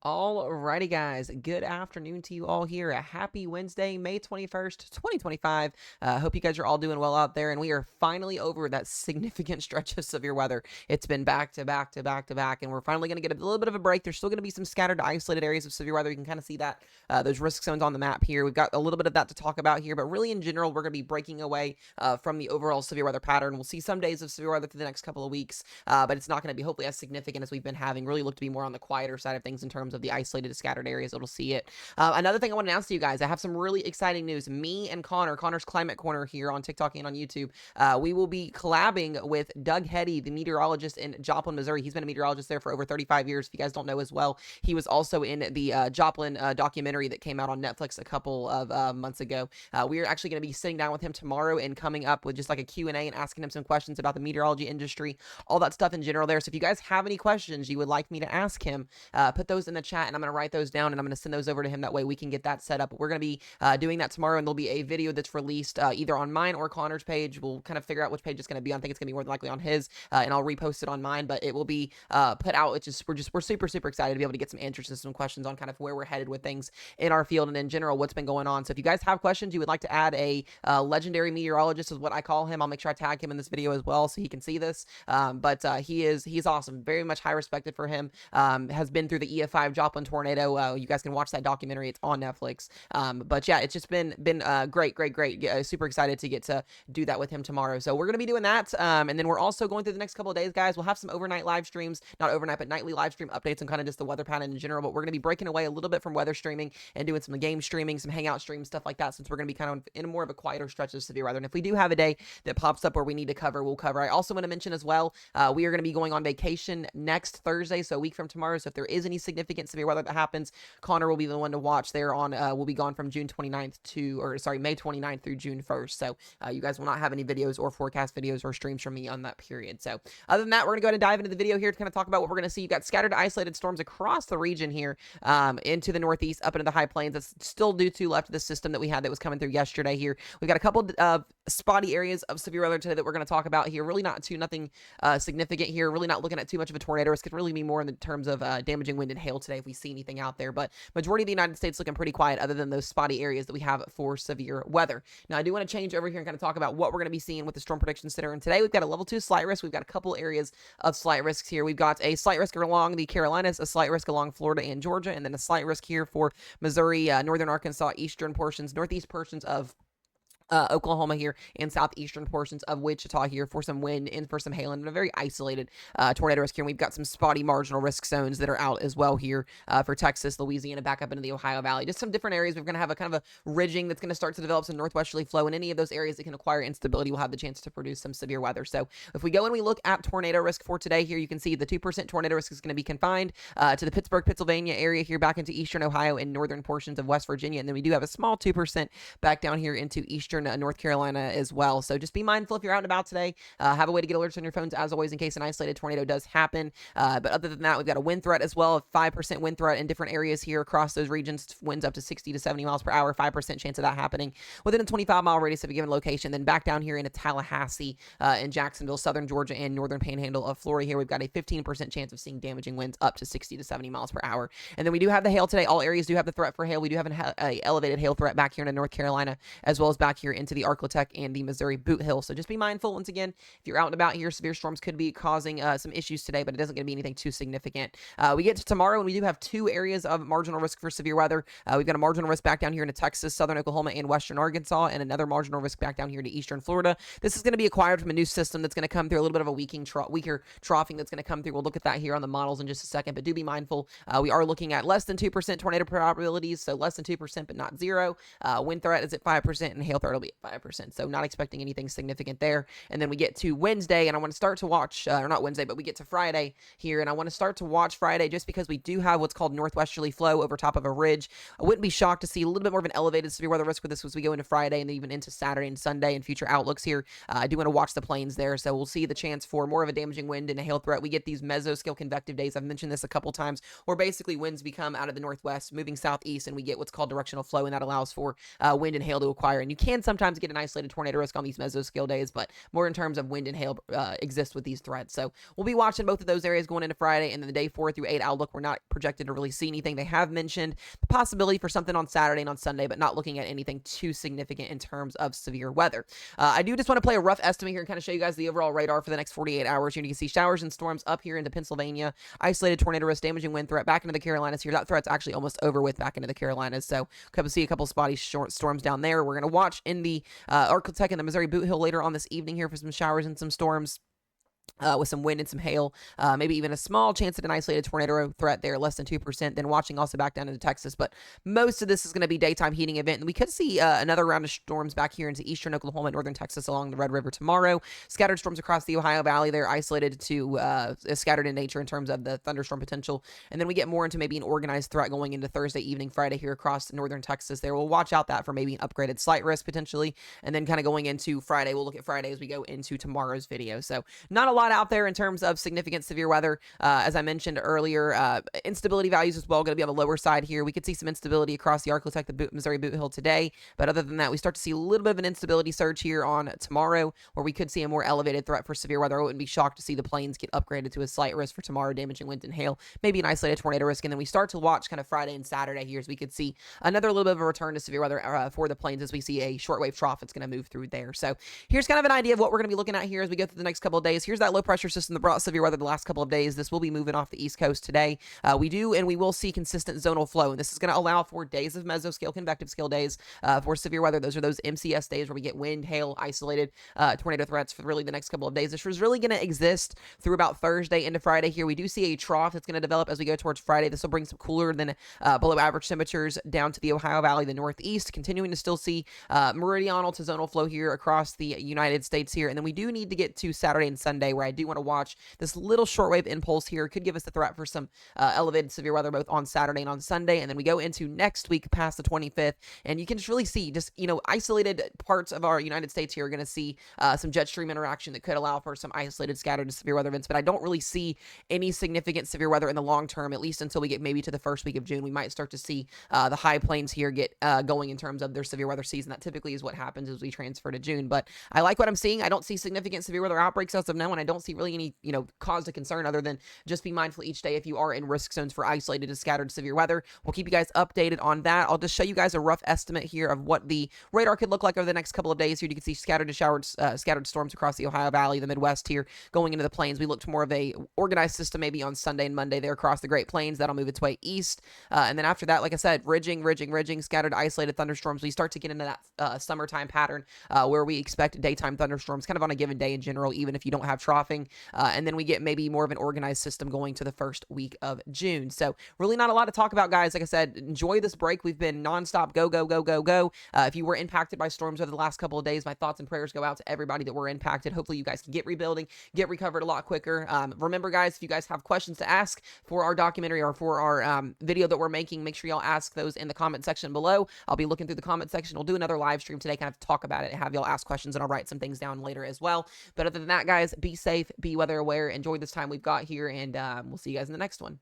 Alrighty, guys. Good afternoon to you all here. A happy Wednesday, May 21st, 2025. Hope you guys are all doing well out there. And we are finally over that significant stretch of severe weather. It's been back to back to back to back. And we're finally going to get a little bit of a break. There's still going to be some scattered, isolated areas of severe weather. You can kind of see that. Those risk zones on the map here. We've got a little bit of that to talk about here. But really, in general, we're going to be breaking away from the overall severe weather pattern. We'll see some days of severe weather through the next couple of weeks. But it's not going to be hopefully as significant as we've been having. Really look to be more on the quieter side of things in terms of the isolated scattered areas that'll see it. Another thing I want to announce to you guys, I have some really exciting news. Me and Connor's Climate Corner here on TikTok and on YouTube, we will be collabing with Doug Hetty, the meteorologist in Joplin, Missouri. He's been a meteorologist there for over 35 years. If you guys don't know as well, he was also in the Joplin documentary that came out on Netflix a couple of months ago. We are actually going to be sitting down with him tomorrow and coming up with just like a Q&A and asking him some questions about the meteorology industry, all that stuff in general there. So if you guys have any questions you would like me to ask him, put those in the chat and I'm going to write those down and I'm going to send those over to him. That way we can get that set up. We're going to be doing that tomorrow, and there'll be a video that's released either on mine or Connor's page. We'll kind of figure out which page it's going to be on. I think it's going to be more than likely on his, and I'll repost it on mine, but it will be put out. It's just we're super excited to be able to get some answers to some questions on kind of where we're headed with things in our field and in general what's been going on. So if you guys have questions, you would like to add a legendary meteorologist is what I call him, I'll make sure I tag him in this video as well so he can see this. But he's awesome, very much high respected for him. Has been through the EF5 Joplin tornado. You guys can watch that documentary. It's on Netflix. But yeah, it's just been great. Super excited to get to do that with him tomorrow. So we're gonna be doing that, and then we're also going through the next couple of days, guys. We'll have some overnight live streams, not overnight, but nightly live stream updates on kind of just the weather pattern in general. But we're gonna be breaking away a little bit from weather streaming and doing some game streaming, some hangout streams, stuff like that. Since we're gonna be kind of in more of a quieter stretch of severe weather, and if we do have a day that pops up where we need to cover, we'll cover. I also want to mention as well, we are going to be going on vacation next Thursday, so a week from tomorrow. So if there is any significant severe weather that happens, Connor will be the one to watch there on, we'll be gone from May 29th through June 1st. So you guys will not have any videos or forecast videos or streams from me on that period. So other than that, we're going to go ahead and dive into the video here to kind of talk about what we're going to see. You've got scattered isolated storms across the region here, into the northeast, up into the high plains. That's still due to left of the system that we had that was coming through yesterday here. We've got a couple of spotty areas of severe weather today that we're going to talk about here. Really nothing significant here. Really not looking at too much of a tornado risk. Could really be more in the terms of damaging wind and hail today if we see anything out there. But majority of the United States looking pretty quiet other than those spotty areas that we have for severe weather. Now, I do want to change over here and kind of talk about what we're going to be seeing with the Storm Prediction Center. And today we've got a level 2 slight risk. We've got a couple areas of slight risks here. We've got a slight risk along the Carolinas, a slight risk along Florida and Georgia, and then a slight risk here for Missouri, northern Arkansas, eastern portions, northeast portions of Oklahoma here, and southeastern portions of Wichita here for some wind and for some hail and a very isolated tornado risk here. And we've got some spotty marginal risk zones that are out as well here for Texas, Louisiana, back up into the Ohio Valley. Just some different areas. We're going to have a kind of a ridging that's going to start to develop some northwesterly flow, and any of those areas that can acquire instability will have the chance to produce some severe weather. So if we go and we look at tornado risk for today here, you can see the 2% tornado risk is going to be confined to the Pittsburgh, Pennsylvania area here, back into eastern Ohio and northern portions of West Virginia. And then we do have a small 2% back down here into eastern North Carolina as well. So just be mindful if you're out and about today. Have a way to get alerts on your phones as always in case an isolated tornado does happen. But other than that, we've got a wind threat as well, a 5% wind threat in different areas here across those regions. Winds up to 60 to 70 miles per hour, 5% chance of that happening within a 25-mile radius of a given location. Then back down here into Tallahassee, in Jacksonville, southern Georgia, and northern panhandle of Florida here, we've got a 15% chance of seeing damaging winds up to 60 to 70 miles per hour. And then we do have the hail today. All areas do have the threat for hail. We do have an elevated hail threat back here into North Carolina, as well as back here into the Arklatex and the Missouri Boot Hill. So just be mindful. Once again, if you're out and about here, severe storms could be causing some issues today, but it doesn't going to be anything too significant. We get to tomorrow, and we do have two areas of marginal risk for severe weather. We've got a marginal risk back down here into Texas, southern Oklahoma, and western Arkansas, and another marginal risk back down here to eastern Florida. This is going to be acquired from a new system that's going to come through, a little bit of a weaker troughing that's going to come through. We'll look at that here on the models in just a second, but do be mindful. We are looking at less than 2% tornado probabilities, so less than 2%, but not zero. Wind threat is at 5%, and hail threat will be at 5%, so not expecting anything significant there. And then we get to Wednesday, and I want to start to watch, or not Wednesday, but we get to Friday here, and I want to start to watch Friday just because we do have what's called northwesterly flow over top of a ridge. I wouldn't be shocked to see a little bit more of an elevated severe weather risk for this as we go into Friday and even into Saturday and Sunday and future outlooks here. I do want to watch the plains there, so we'll see the chance for more of a damaging wind and a hail threat. We get these mesoscale convective days. I've mentioned this a couple times, where basically winds become out of the northwest, moving southeast, and we get what's called directional flow, and that allows for wind and hail to acquire. And you can sometimes get an isolated tornado risk on these mesoscale days, but more in terms of wind and hail exist with these threats. So we'll be watching both of those areas going into Friday, and then the day 4 through 8 outlook, we're not projected to really see anything. They have mentioned the possibility for something on Saturday and on Sunday, but not looking at anything too significant in terms of severe weather. I do just want to play a rough estimate here and kind of show you guys the overall radar for the next 48 hours. You can see showers and storms up here into Pennsylvania, isolated tornado risk, damaging wind threat back into the Carolinas here. That threat's actually almost over with back into the Carolinas, so we'll see a couple spotty short storms down there. We're going to watch in the Arklatex and the Missouri Boot Hill later on this evening here for some showers and some storms. With some wind and some hail, maybe even a small chance at an isolated tornado threat there, less than 2%, then watching also back down into Texas. But most of this is going to be daytime heating event, and we could see another round of storms back here into eastern Oklahoma and northern Texas along the Red River tomorrow. Scattered storms across the Ohio Valley. They're isolated to scattered in nature in terms of the thunderstorm potential. And then we get more into maybe an organized threat going into Thursday evening, Friday here across northern Texas there. We'll watch out that for maybe an upgraded slight risk potentially. And then kind of going into Friday, we'll look at Friday as we go into tomorrow's video. So not a lot out there in terms of significant severe weather. As I mentioned earlier, instability values as well going to be on the lower side here. We could see some instability across the Arklatex, the Missouri Boot Hill today, but other than that, we start to see a little bit of an instability surge here on tomorrow, where we could see a more elevated threat for severe weather. I wouldn't be shocked to see the plains get upgraded to a slight risk for tomorrow, damaging wind and hail, maybe an isolated tornado risk, and then we start to watch kind of Friday and Saturday here as we could see another little bit of a return to severe weather for the plains as we see a shortwave trough that's going to move through there. So here's kind of an idea of what we're going to be looking at here as we go through the next couple of days. Here's that low pressure system that brought severe weather the last couple of days. This will be moving off the East Coast today. We will see consistent zonal flow, and this is going to allow for days of mesoscale, convective scale days for severe weather. Those are those MCS days where we get wind, hail, isolated tornado threats for really the next couple of days. This is really going to exist through about Thursday into Friday here. We do see a trough that's going to develop as we go towards Friday. This will bring some cooler than below average temperatures down to the Ohio Valley, the Northeast, continuing to still see meridional to zonal flow here across the United States here. And then we do need to get to Saturday and Sunday, where I do want to watch this little shortwave impulse here. Could give us the threat for some elevated severe weather both on Saturday and on Sunday. And then we go into next week past the 25th, and you can just really see isolated parts of our United States here are going to see some jet stream interaction that could allow for some isolated scattered severe weather events. But I don't really see any significant severe weather in the long term, at least until we get maybe to the first week of June. We might start to see the high plains here get going in terms of their severe weather season. That typically is what happens as we transfer to June. But I like what I'm seeing. I don't see significant severe weather outbreaks as of now, and I don't see really any cause to concern other than just be mindful each day if you are in risk zones for isolated to scattered severe weather. We'll keep you guys updated on that. I'll just show you guys a rough estimate here of what the radar could look like over the next couple of days. Here you can see scattered to scattered storms across the Ohio Valley, the Midwest here, going into the plains. We looked more of a organized system maybe on Sunday and Monday there across the Great Plains. That'll move its way east. And then after that, like I said, ridging, scattered isolated thunderstorms. We start to get into that summertime pattern where we expect daytime thunderstorms kind of on a given day in general, even if you don't have troughing. And then we get maybe more of an organized system going to the first week of June. So really not a lot to talk about, guys. Like I said, enjoy this break. We've been nonstop go, go, go, go, go. If you were impacted by storms over the last couple of days, my thoughts and prayers go out to everybody that were impacted. Hopefully you guys can get rebuilding, get recovered a lot quicker. Remember, guys, if you guys have questions to ask for our documentary or for our video that we're making, make sure y'all ask those in the comment section below. I'll be looking through the comment section. We'll do another live stream today, kind of talk about it and have y'all ask questions, and I'll write some things down later as well. But other than that, guys, be safe, be weather aware, enjoy this time we've got here, and we'll see you guys in the next one.